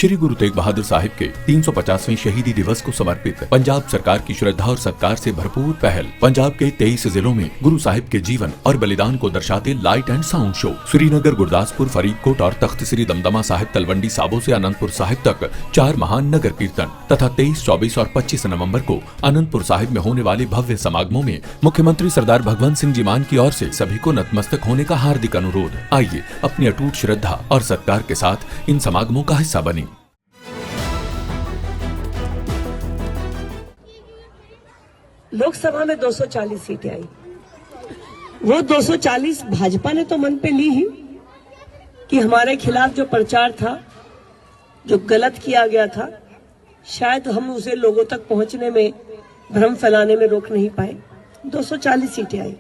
श्री गुरु तेग बहादुर साहिब के 350वें शहीदी दिवस को समर्पित पंजाब सरकार की श्रद्धा और सत्कार से भरपूर पहल। पंजाब के 23 जिलों में गुरु साहिब के जीवन और बलिदान को दर्शाते light and sound show Srinagar, Gurdaspur, Faridkot और तख्त श्री दमदमा साहिब, तलवंडी साबो से अनंतपुर साहिब तक 4 महान नगर कीर्तन तथा 23, 24 और 25 नवम्बर को अनंतपुर साहिब में होने वाले भव्य समागमों में मुख्यमंत्री सरदार भगवंत सिंह जी मान की ओर से सभी को नतमस्तक होने का हार्दिक अनुरोध। आइए अपनी अटूट श्रद्धा और सत्कार के साथ इन समागमों का हिस्सा बने। लोकसभा में 240 सीटें आई। वो 240 भाजपा ने तो मन पे ली ही कि हमारे खिलाफ जो प्रचार था, जो गलत किया गया था, शायद हम उसे लोगों तक पहुंचने में, भ्रम फैलाने में रोक नहीं पाए। 240 सीटें आई।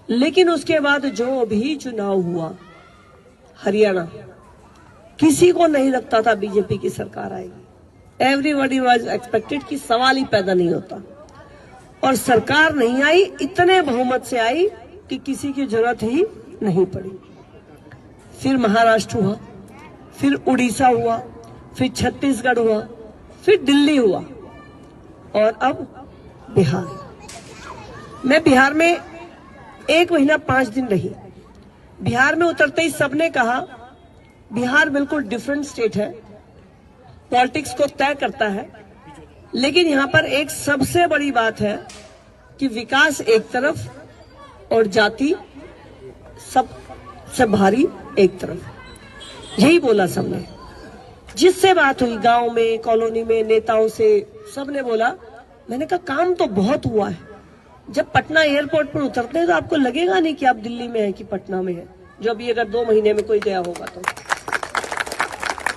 लेकिन उसके बाद जो भी चुनाव हुआ हरियाणा, किसी को नहीं लगता था बीजेपी की सरकार आएगी। एवरीबॉडी वाज एक्सपेक्टेड कि सवाल ही पैदा नहीं होता। और सरकार नहीं आई, इतने बहुमत से आई कि किसी की जरूरत ही नहीं पड़ी। फिर महाराष्ट्र हुआ, फिर उड़ीसा हुआ, फिर छत्तीसगढ़ हुआ, फिर दिल्ली हुआ और अब बिहार। मैं बिहार में 1 महीना 5 दिन रही। बिहार में उतरते ही सबने कहा बिहार बिल्कुल डिफरेंट स्टेट है, पॉलिटिक्स को तय करता है। लेकिन यहाँ पर एक सबसे बड़ी बात है कि विकास एक तरफ और जाति सबसे भारी एक तरफ। यही बोला सबने। जिससे बात हुई गांव में, कॉलोनी में, नेताओं से, सबने बोला। मैंने कहा काम तो बहुत हुआ है। जब पटना एयरपोर्ट पर उतरते हैं तो आपको लगेगा नहीं कि आप दिल्ली में हैं कि पटना में हैं। जो अभी अगर 2 महीने में कोई गया होगा तो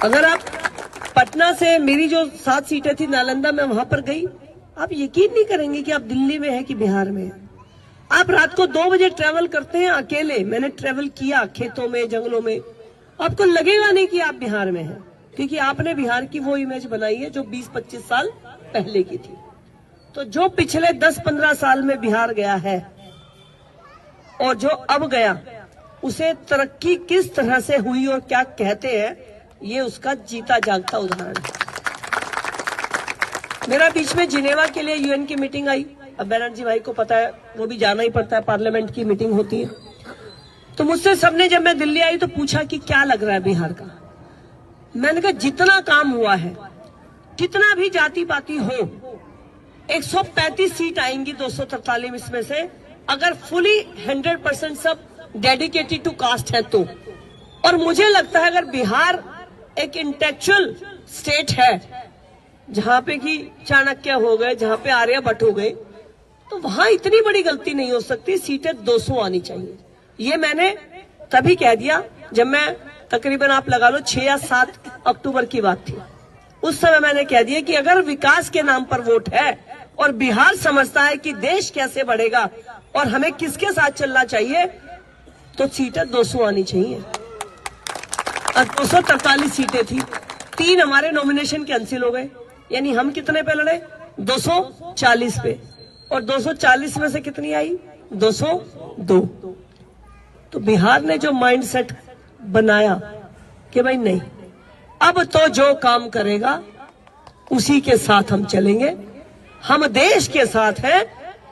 अगर आप पटना से, मेरी जो 7 सीटें थी नालंदा में, वहां पर गई, आप यकीन नहीं करेंगे कि आप दिल्ली में हैं कि बिहार में हैं। आप रात को 2 बजे ट्रेवल करते हैं अकेले। मैंने ट्रेवल किया खेतों में, जंगलों में। आपको लगेगा नहीं कि आप बिहार में हैं, क्योंकि आपने बिहार की वो इमेज बनाई है जो 20-25 साल पहले की थी। तो जो पिछले 10-15 साल में बिहार गया है और जो अब गया, उसे तरक्की किस तरह से हुई और क्या कहते हैं, ये उसका जीता जागता उदाहरण है। मेरा बीच में जिनेवा के लिए यूएन की मीटिंग आई। अब बैनर्जी भाई को पता है, वो भी जाना ही पड़ता है, पार्लियामेंट की मीटिंग होती है। तो मुझसे सबने, जब मैं दिल्ली आई तो पूछा कि क्या लग रहा है बिहार का। मैंने कहा जितना काम हुआ है, कितना भी जाति पाति हो, 135 सीट आएंगी 243 में से, अगर फुली 100% सब डेडिकेटेड टू कास्ट है तो। और मुझे लगता है अगर बिहार एक इंटेलेक्चुअल स्टेट है, जहां पे कि चाणक्य हो गए, जहां पे आर्यभट्ट हो गए, तो वहां इतनी बड़ी गलती नहीं हो सकती। सीटें 200 आनी चाहिए। ये मैंने तभी कह दिया जब मैं तकरीबन आप लगा लो 6 या 7 अक्टूबर की बात थी। उस समय मैंने कह दिया कि अगर विकास के नाम पर वोट है और बिहार समझता है कि देश कैसे बढ़ेगा और हमें किसके साथ चलना चाहिए, तो सीटें 200 आनी चाहिए। 243 सीटें थी, 3 हमारे नॉमिनेशन कैंसिल हो गए। यानी हम कितने पे लड़े? 240 पे। और 240 में से कितनी आई? 202। तो बिहार ने जो माइंडसेट बनाया कि भाई नहीं, अब तो जो काम करेगा उसी के साथ हम चलेंगे, हम देश के साथ हैं,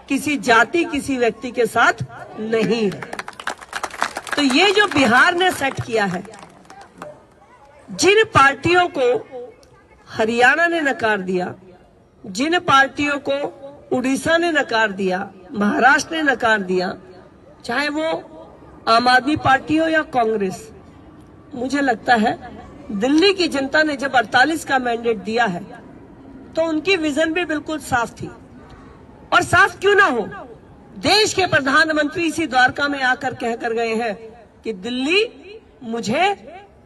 किसी जाति, किसी व्यक्ति के साथ नहीं है। तो ये जो बिहार ने सेट किया है, जिन पार्टियों को हरियाणा ने नकार दिया, जिन पार्टियों को उड़ीसा ने नकार दिया, महाराष्ट्र ने नकार दिया, चाहे वो आम आदमी पार्टी हो या कांग्रेस, मुझे लगता है दिल्ली की जनता ने जब 48 का मैंडेट दिया है तो उनकी विजन भी बिल्कुल साफ थी। और साफ क्यों ना हो, देश के प्रधानमंत्री इसी द्वारका में आकर कहकर गए हैं कि दिल्ली मुझे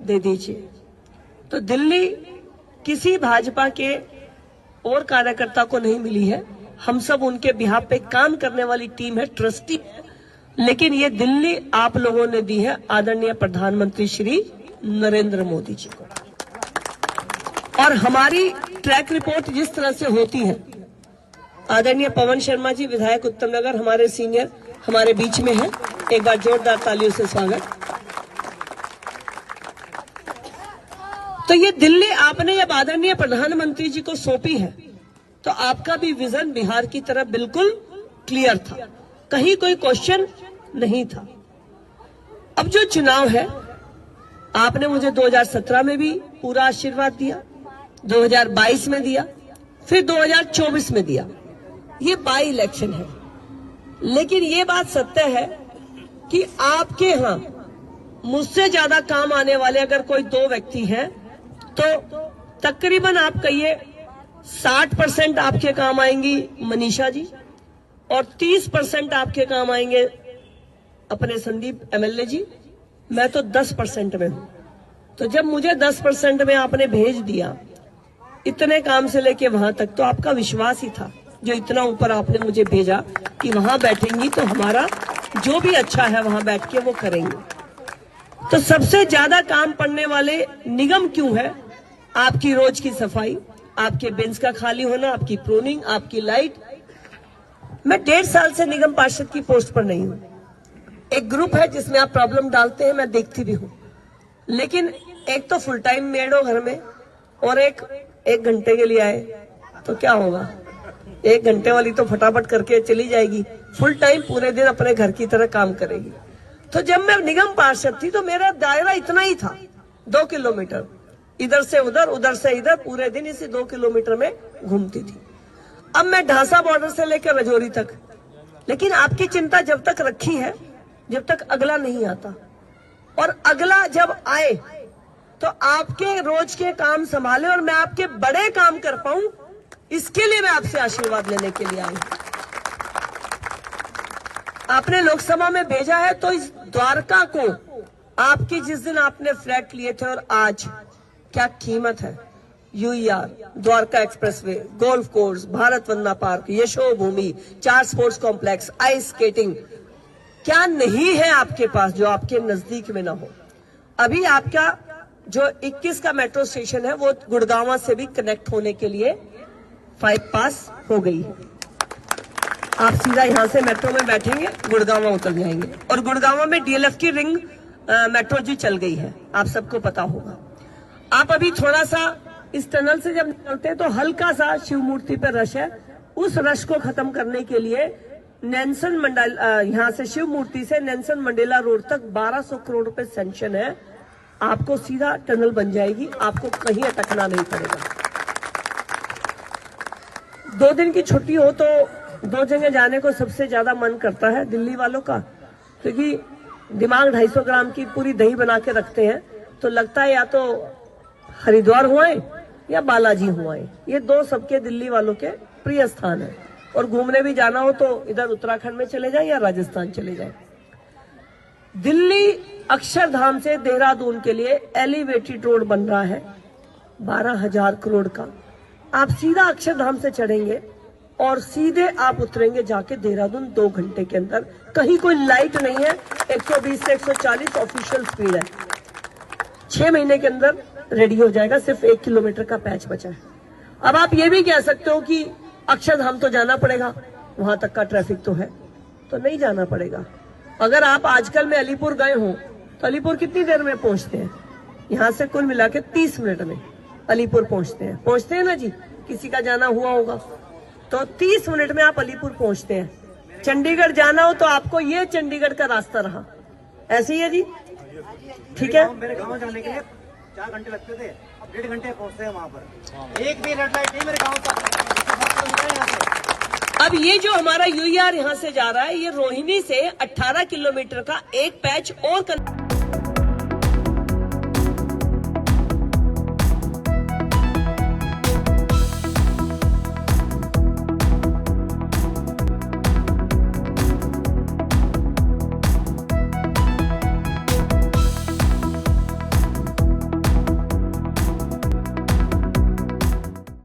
दे दीजिए। तो दिल्ली किसी भाजपा के और कार्यकर्ता को नहीं मिली है। हम सब उनके बिहाफ पे काम करने वाली टीम है, ट्रस्टी है। लेकिन ये दिल्ली आप लोगों ने दी है आदरणीय प्रधानमंत्री श्री नरेंद्र मोदी जी को। और हमारी ट्रैक रिपोर्ट जिस तरह से होती है, आदरणीय पवन शर्मा जी, विधायक उत्तम नगर, हमारे सीनियर, हमारे बीच में है। एक बार जोरदार तालियों से स्वागत। तो ये दिल्ली आपने जब आदरणीय प्रधानमंत्री जी को सौंपी है तो आपका भी विजन बिहार की तरफ बिल्कुल क्लियर था, कहीं कोई क्वेश्चन नहीं था। अब जो चुनाव है, आपने मुझे 2017 में भी पूरा आशीर्वाद दिया, 2022 में दिया, फिर 2024 में दिया। ये बाई इलेक्शन है, लेकिन ये बात सत्य है कि आपके यहां मुझसे ज्यादा काम आने वाले अगर कोई दो व्यक्ति हैं तो तकरीबन आप कहिए 60% आपके काम आएंगी मनीषा जी और 30% आपके काम आएंगे अपने संदीप एमएलए जी। मैं तो 10% में हूं। तो जब मुझे 10% में आपने भेज दिया इतने काम से लेके वहां तक, तो आपका विश्वास ही था जो इतना ऊपर आपने मुझे भेजा कि वहां बैठेंगी तो हमारा जो भी अच्छा है वहां बैठ के वो करेंगे। तो सबसे ज्यादा काम पड़ने वाले निगम क्यों है? आपकी रोज की सफाई, आपके बेंच का खाली होना, आपकी प्रूनिंग, आपकी लाइट। मैं 1.5 साल से निगम पार्षद की पोस्ट पर नहीं हूं। एक ग्रुप है जिसमें आप प्रॉब्लम डालते हैं, मैं देखती भी हूं, लेकिन एक तो फुल टाइम मेड हो घर में और एक घंटे के लिए आए तो क्या होगा? 1 घंटे वाली तो फटाफट करके चली जाएगी, फुल टाइम पूरे दिन अपने घर की तरह काम करेगी। तो जब मैं निगम पार्षद थी तो मेरा दायरा इतना ही था, 2 किलोमीटर, इधर से उधर से इधर, पूरे दिन इसी 2 किलोमीटर में घूमती थी। अब मैं ढांसा बॉर्डर से लेकर रजौरी तक, लेकिन आपकी चिंता जब तक रखी है जब तक अगला नहीं आता, और अगला जब आए तो आपके रोज के काम संभाले और मैं आपके बड़े काम कर पाऊं, इसके लिए मैं आपसे आशीर्वाद लेने के लिए आई। आपने लोकसभा में भेजा है तो इस द्वारका को, आपकी जिस दिन आपने फ्लैट लिए थे और आज क्या कीमत है, UER, Dwarka expressway, golf course, Bharat Vandana park, Yashobhoomi, 4 sports complex, ice skating, क्या नहीं है आपके पास जो आपके नजदीक में ना हो? अभी आपका जो 21 का मेट्रो स्टेशन है वो गुड़गांव से भी कनेक्ट होने के लिए 5 पास हो गई है। आप सीधा यहां से मेट्रो में बैठेंगे, गुड़गांव उतर जाएंगे, और गुड़गांव में डीएलएफ की रिंग मेट्रो जी चल गई है, आप सबको पता होगा। आप अभी थोड़ा सा इस टनल से जब निकलते हैं तो हल्का सा शिव मूर्ति पर रश है, उस रश को खत्म करने के लिए नेल्सन मंडेला, यहां से शिव मूर्ति से नेल्सन मंडेला रोड तक 1200 करोड़ रुपए सैंक्शन है। आपको सीधा टनल बन जाएगी, आपको कहीं अटकना नहीं पड़ेगा। 2 दिन की छुट्टी हो तो 2 जगह जाने को सबसे ज्यादा मन करता है दिल्ली वालों का, क्योंकि दिमाग 250 ग्राम की पूरी दही बना के रखते हैं, तो लगता है या तो हरिद्वार हुआए या बालाजी हुआए, ये 2 सबके दिल्ली वालों के प्रिय स्थान है। और घूमने भी जाना हो तो इधर उत्तराखंड में चले जाए या राजस्थान चले जाए। दिल्ली अक्षरधाम से देहरादून के लिए एलिवेटेड रोड बन रहा है 12,000 करोड़ का। आप सीधा अक्षरधाम से चढ़ेंगे और सीधे आप उतरेंगे जाके देहरादून 2 घंटे के अंदर। कहीं कोई लाइट नहीं है, 120 से 140 ऑफिशियल स्पीड है। 6 महीने के अंदर रेडी हो जाएगा, सिर्फ 1 किलोमीटर का पैच बचा है। अब आप ये भी कह सकते हो कि अक्षरधाम तो जाना पड़ेगा, वहां तक का ट्रैफिक तो है, तो नहीं जाना पड़ेगा। अगर आप आजकल में अलीपुर गए हो तो अलीपुर कितनी देर में पहुंचते हैं? यहां से कुल मिला के 30 मिनट में अलीपुर पहुंचते हैं ना जी। किसी का जाना हुआ होगा तो 30 मिनट में आप अलीपुर पहुंचते हैं। चंडीगढ़ जाना हो तो आपको ये चंडीगढ़ का रास्ता रहा, ऐसे ही है जी, ठीक है। मेरे गांव जाने के लिए 4 घंटे लगते थे, अब 1.5 घंटे पहुंचते हैं वहां पर। एक भी रेड लाइट नहीं मेरे गांव तक। अब ये जो हमारा यूईआर यहां से जा रहा है, ये रोहिणी से 18 किलोमीटर का एक पैच और